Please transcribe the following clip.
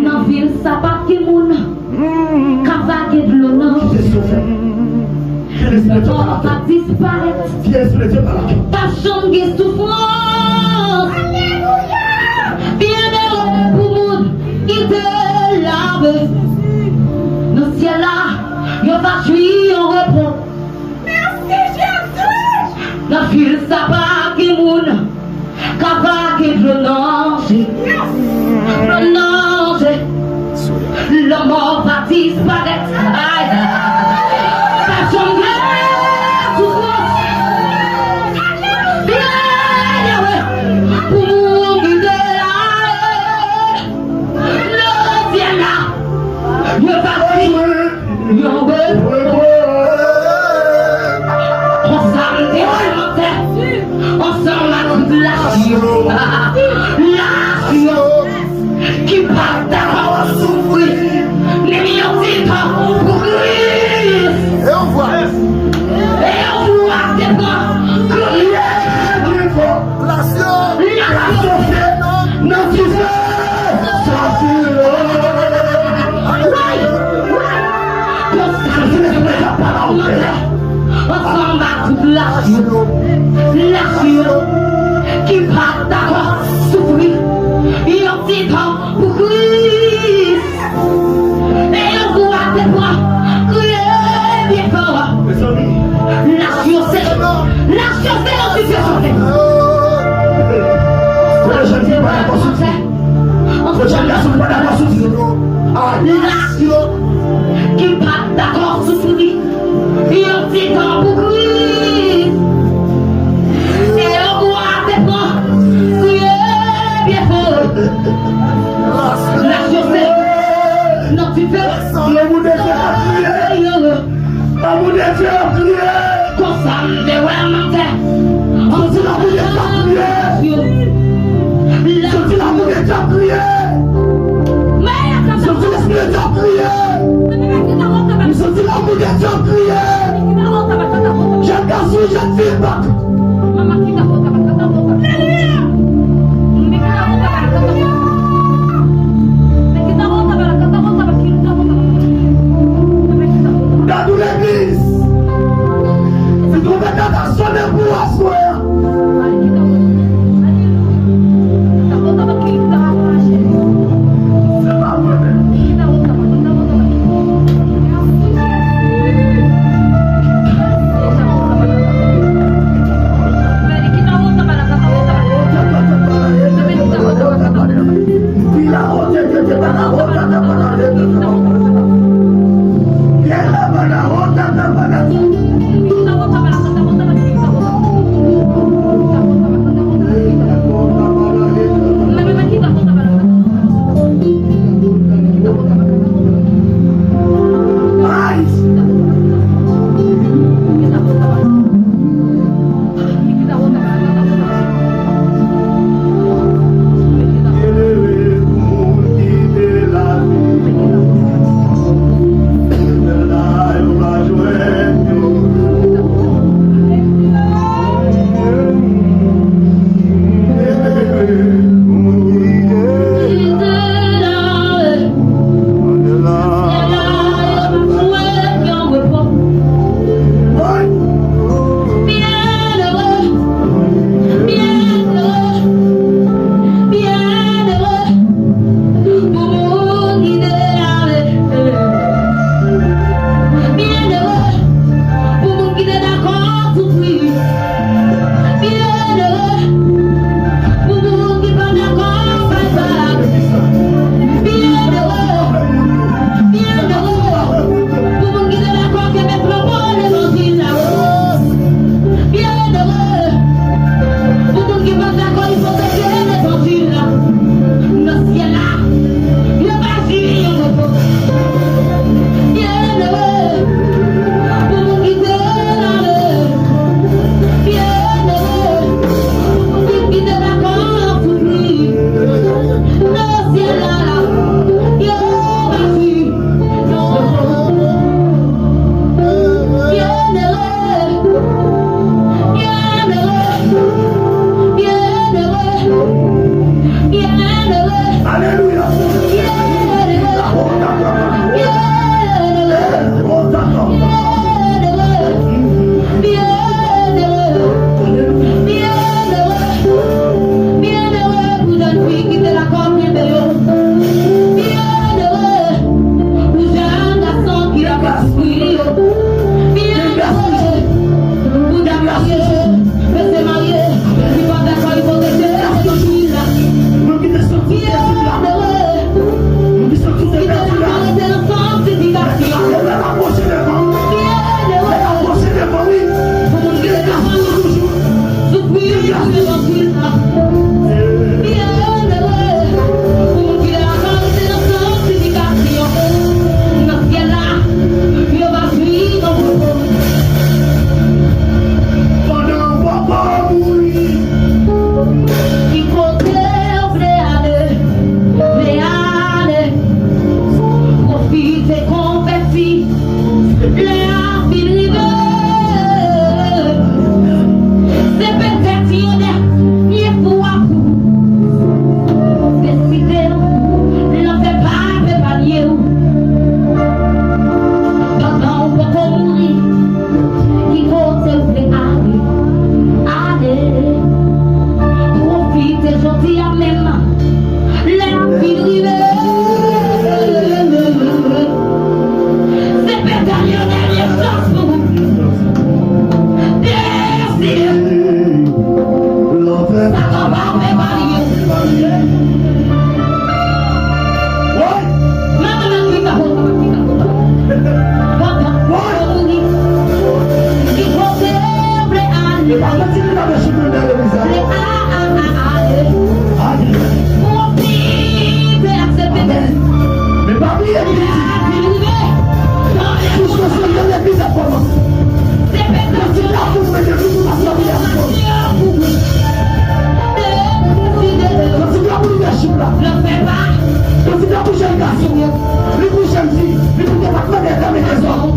Dans ville, ça pas qui moun, cavaque de l'eau, on va disparaître. Pas chambre souffrance. Bienheureux pour moun qui te lave. Dans ce ciel là, yo va jouir en repos. Merci Jésus. Dans ville, ça pas qui moun, cavaque de l'eau, le mort va disparaître. Pas chambre souffrance. Bienheureux pour moun qui te lave. Le ciel là, yo va jouir en repos. Ensemble à toute la qui part d'accord à souffrir, les millions de temps pour Christ. Et on voit tes bras crier. La ensemble à toute la qui part d'accord souffrir, il en dit temps pour Christ. Et on voit tes bras crier bien fort. La science c'est l'anticipation. Qui part d'accord souffrir, il en dit temps pour Christ. La chaussée, non tu fais l'amour de Dieu a crié. L'amour de Dieu a crié. Comme ça, mais ouais, mon père. On dit l'amour de Dieu a crié. Je dis l'amour de Dieu a crié. Je dis l'esprit de Dieu a crié. Je dis l'amour de Dieu a crié. frère. Mais parmi les tout ce que c'est dans l'église à commencer. C'est là pour me dire tout à sa vie. C'est là pour le leadership là. C'est là pour le jeune garçon. Les pour jeune fille. Les pour département des femmes et des hommes.